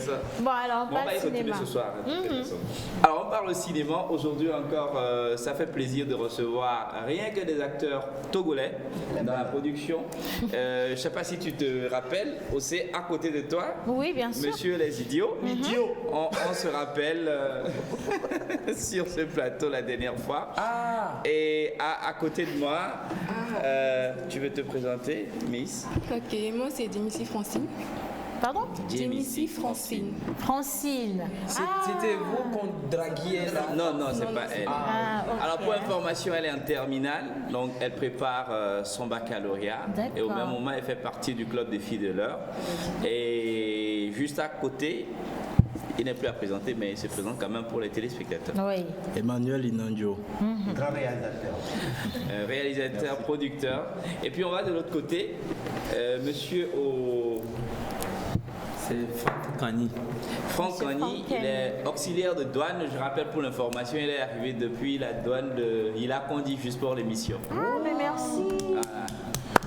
ça. Bon, alors on On va parle y retourner cinéma. ce soir. De toute façon. Alors, on parle cinéma. Aujourd'hui encore, ça fait plaisir de recevoir rien que des acteurs togolais dans la production. Je ne sais pas si tu te rappelles, aussi à côté de toi, Oui, bien sûr. Monsieur les idiots. On se rappelle sur ce plateau la dernière fois. Et à côté de moi, tu veux te présenter, Miss? Ok, moi c'est Dimitri Francine. Pardon? Dimitri Francine. Francine. C'était vous qu'on draguiez là? Non, c'est pas elle. Ok. Alors pour information, elle est en terminale, donc elle prépare son baccalauréat. D'accord. Et au même moment, elle fait partie du club des filles de l'heure. Et juste à côté, il n'est plus à présenter, mais il se présente quand même pour les téléspectateurs. Oui. Emmanuel Inandio. Grand réalisateur. Réalisateur, producteur. Et puis on va de l'autre côté, monsieur au... C'est Franck Kani. Franck Monsieur Kani, Franck il Kani. est auxiliaire de douane. Je rappelle pour l'information, il est arrivé depuis la douane de... Il a conduit juste pour l'émission. Ah, mais merci. Voilà.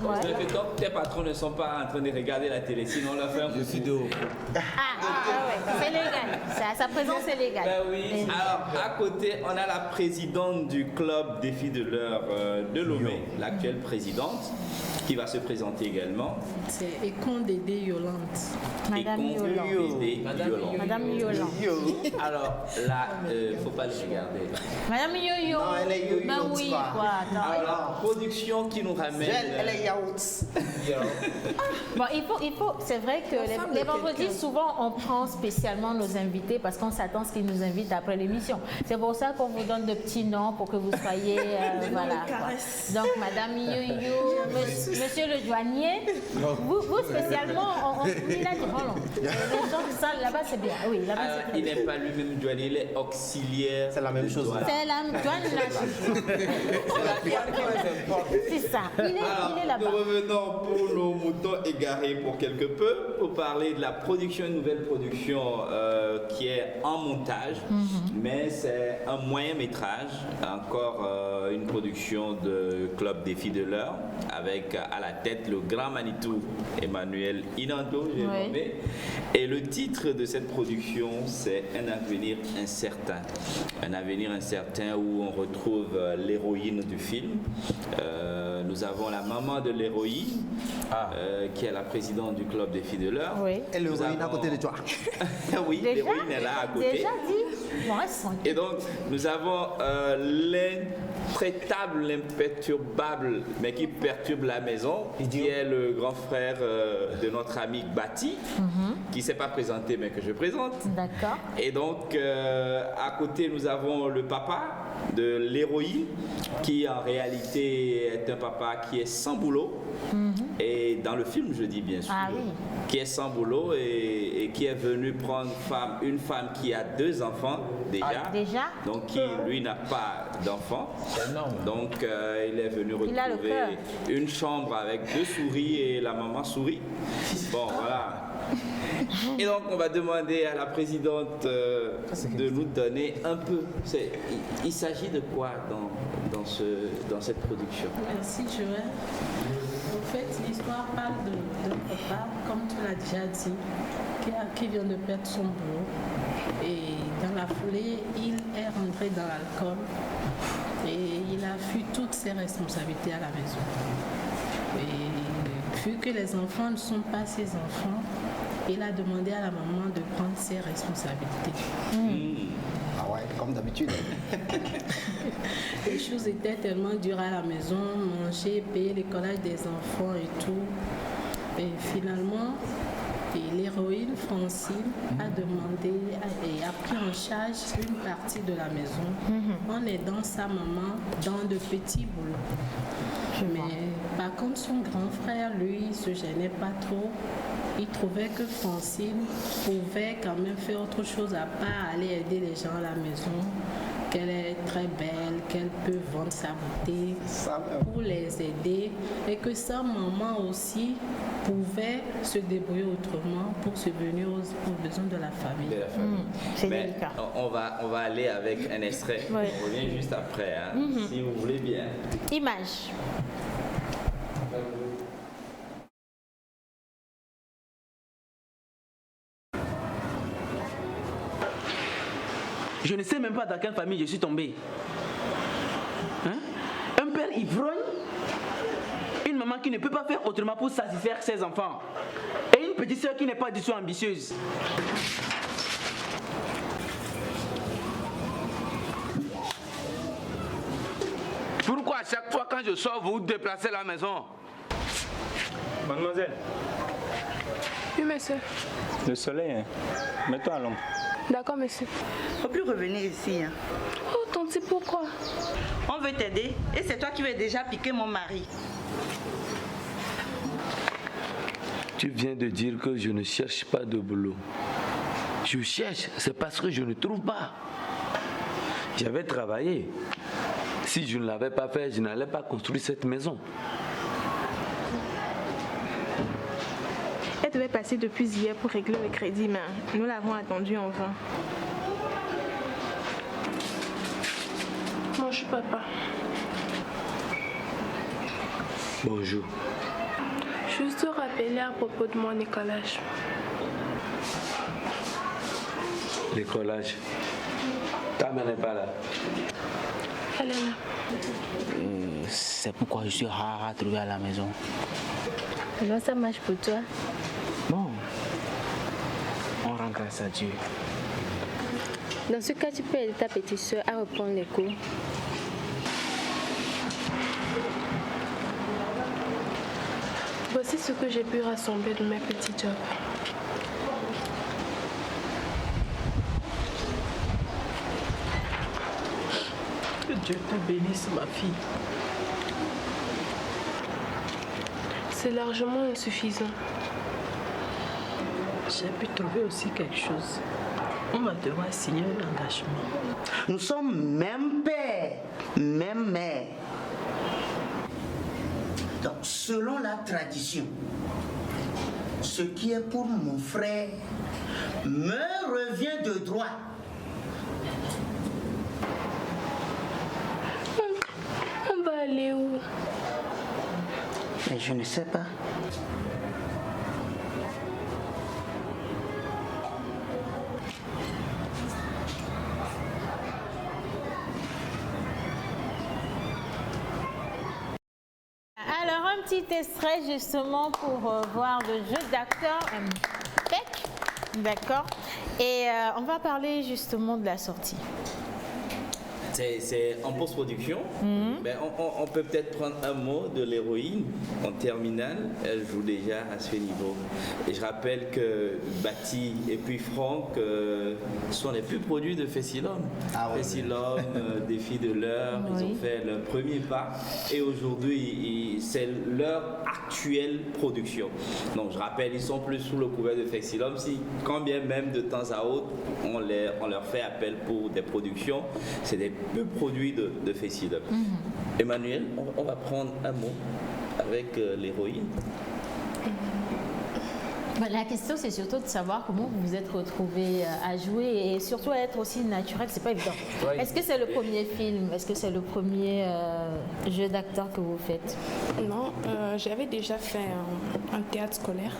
Ouais. C'est vrai que quand tes patrons ne sont pas en train de regarder la télé, sinon on leur fait un coup. Je suis de haut. Ouais, c'est légal. Sa présence est légale. Ben oui. Alors, à côté, on a la présidente du club des filles de l'heure de Lomé, l'actuelle présidente, qui va se présenter également. C'est Econ Dédé Yolande. Madame Et qu'on Yolande. aider Yolande. Madame Yolande. Alors là, faut pas les regarder. Madame Yo-Yo. Non, elle est yo-yo, Ben tu oui, vois. quoi. Attends. Alors, production qui nous ramène. Elle est yaourt. Bon, il faut, c'est vrai que les vendredis, souvent, on prend spécialement nos invités parce qu'on s'attend à ce qu'ils nous invitent après l'émission. C'est pour ça qu'on vous donne de petits noms pour que vous soyez, voilà. Quoi. Donc, Madame Yo-Yo, Monsieur le douanier, vous spécialement, on il a dit, oh non, les gens qui sont là-bas, c'est bien. Oui, là-bas, c'est très Il bien. n'est pas lui-même douanier, il est auxiliaire. C'est la même de chose. douane. C'est la douane, c'est ça. Il est là-bas. Nous revenons pour nos moutons égarés pour quelque peu, pour parler de la production, une nouvelle production qui est en montage, mais c'est un moyen métrage, encore une production de Club des filles de l'heure, avec à la tête le grand Manitou Emmanuel Inando, j'ai Oui. nommé. Et le titre de cette production, c'est Un avenir incertain. Un avenir incertain où on retrouve l'héroïne du film. Nous avons la maman de l'héroïne, qui est la présidente du club des filles de l'heure. Oui. Et le Nous héroïne à avons- côté de toi. Oui, Déjà, l'héroïne est là à côté. déjà dit. Bon, reste tranquille. Et donc, nous avons l'intraitable, l'imperturbable, mais qui perturbe la maison, qui est le grand frère de notre ami Bati, qui ne s'est pas présenté, mais que je présente. D'accord. Et donc, à côté, nous avons le papa de l'héroïne, qui en réalité est un papa qui est sans boulot. Et dans le film, je dis bien sûr, Ah oui. qui est sans boulot et qui est venu prendre une femme qui a 2 enfants déjà. Déjà? Donc, qui, lui, n'a pas d'enfants. C'est énorme. Donc, il est venu Il a le retrouver cœur. une chambre avec 2 souris et la maman souris. Bon, voilà. Et donc, on va demander à la présidente de nous donner un peu. Il s'agit de quoi dans cette production? Merci Joël. En fait, l'histoire parle d'un papa, comme tu l'as déjà dit, qui vient de perdre son boulot. Et dans la foulée, il est rentré dans l'alcool et il a fui toutes ses responsabilités à la maison. Et vu que les enfants ne sont pas ses enfants, il a demandé à la maman de prendre ses responsabilités. Ah ouais, comme d'habitude. Les choses étaient tellement dures à la maison, manger, payer le collège des enfants et tout. Et finalement, l'héroïne Francine a demandé et a pris en charge une partie de la maison en aidant sa maman dans de petits boulots. Mais par contre, son grand frère, lui, il se gênait pas trop. Il trouvait que Francine pouvait quand même faire autre chose à part aller aider les gens à la maison, qu'elle est très belle, qu'elle peut vendre sa beauté pour les aider et que sa maman aussi pouvait se débrouiller autrement pour subvenir aux besoins de la famille. De la famille. C'est Mais délicat. on va aller avec un extrait. Ouais. On revient juste après, hein, si vous voulez bien. Image. Je ne sais même pas dans quelle famille je suis tombé. Hein? Un père ivrogne, une maman qui ne peut pas faire autrement pour satisfaire ses enfants, et une petite soeur qui n'est pas du tout ambitieuse. Pourquoi à chaque fois quand je sors, vous déplacez la maison? Mademoiselle, Oui, monsieur. le soleil, hein. Mets-toi à l'ombre. D'accord, monsieur. Faut plus revenir ici. Hein. Oh, tante, pourquoi? On veut t'aider et c'est toi qui veux déjà piquer mon mari. Tu viens de dire que je ne cherche pas de boulot. Je cherche, c'est parce que je ne trouve pas. J'avais travaillé. Si je ne l'avais pas fait, je n'allais pas construire cette maison. Elle devait passer depuis hier pour régler le crédit, mais nous l'avons attendu en vain. Bonjour, papa. Bonjour. Juste te rappeler à propos de mon écolage. L'écolage. Ta mère n'est pas là. Elle est là. C'est pourquoi je suis rare à trouver à la maison. Alors ça marche pour toi? Bon, on rend grâce à Dieu. Dans ce cas, tu peux aider ta petite soeur à reprendre les cours. Voici ce que j'ai pu rassembler de mes petits jobs. Que Dieu te bénisse, ma fille. C'est largement insuffisant. J'ai pu trouver aussi quelque chose. On va devoir signer un engagement. Nous sommes même père, même mère. Donc, selon la tradition, ce qui est pour mon frère me revient de droit. On va aller où? Mais je ne sais pas. Alors, un petit extrait justement pour voir le jeu d'acteur PEC, d'accord. Et on va parler justement de la sortie. C'est en post-production. Ben, on peut peut-être prendre un mot de l'héroïne en terminale. Elle joue déjà à ce niveau. Et je rappelle que Bati et puis Franck sont les plus produits de Fessilhomme. Fessilhomme, Défi de l'heure, ils ont fait leur premier pas. Et aujourd'hui, c'est leur actuelle production. Donc je rappelle, ils sont plus sous le couvert de Fessilhomme. Si, quand bien même de temps à autre, on leur fait appel pour des productions, c'est des peu produits de Fessilhomme. Emmanuel, on va prendre un mot avec l'héroïne. La question, c'est surtout de savoir comment vous vous êtes retrouvés à jouer et surtout à être aussi naturel, c'est pas évident. Ouais. Est-ce que c'est le premier film? Est-ce que c'est le premier jeu d'acteur que vous faites? Non, j'avais déjà fait un théâtre scolaire.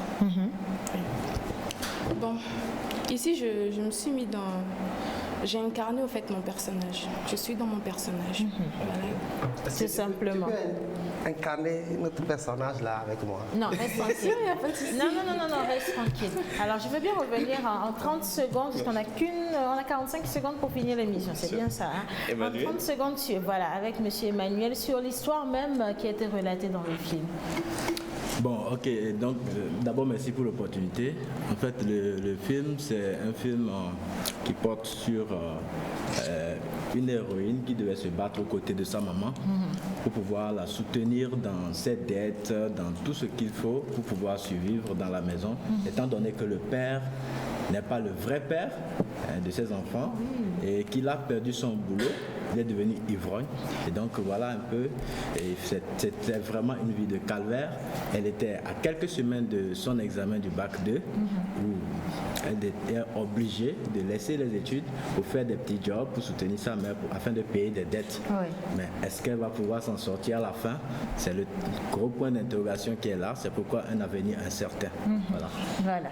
Bon, ici, je me suis mis dans... J'ai incarné au fait mon personnage. Je suis dans mon personnage. Voilà. Tout simplement. Tu peux incarner notre personnage là avec moi. Non, reste tranquille. Non, reste tranquille. Alors, je veux bien revenir en 30 secondes, parce qu'on a on a 45 secondes pour finir l'émission, c'est bien ça. Hein? Emmanuel. En 30 secondes, voilà, avec Monsieur Emmanuel, sur l'histoire même qui a été relatée dans le film. Bon, ok, donc d'abord merci pour l'opportunité. En fait, le film, c'est un film qui porte sur une héroïne qui devait se battre aux côtés de sa maman pour pouvoir la soutenir dans ses dettes, dans tout ce qu'il faut pour pouvoir survivre dans la maison, étant donné que le père n'est pas le vrai père de ses enfants et qu'il a perdu son boulot. Il est devenu ivrogne. Et donc voilà un peu, c'était vraiment une vie de calvaire. Elle était à quelques semaines de son examen du bac 2, où elle est obligée de laisser les études pour faire des petits jobs, pour soutenir sa mère, afin de payer des dettes. Oui. Mais est-ce qu'elle va pouvoir s'en sortir à la fin? C'est le gros point d'interrogation qui est là. C'est pourquoi un avenir incertain. Voilà. Voilà.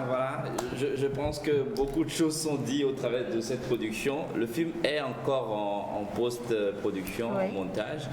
Voilà. Je pense que beaucoup de choses sont dites au travers de cette production. Le film est encore en post-production, en montage.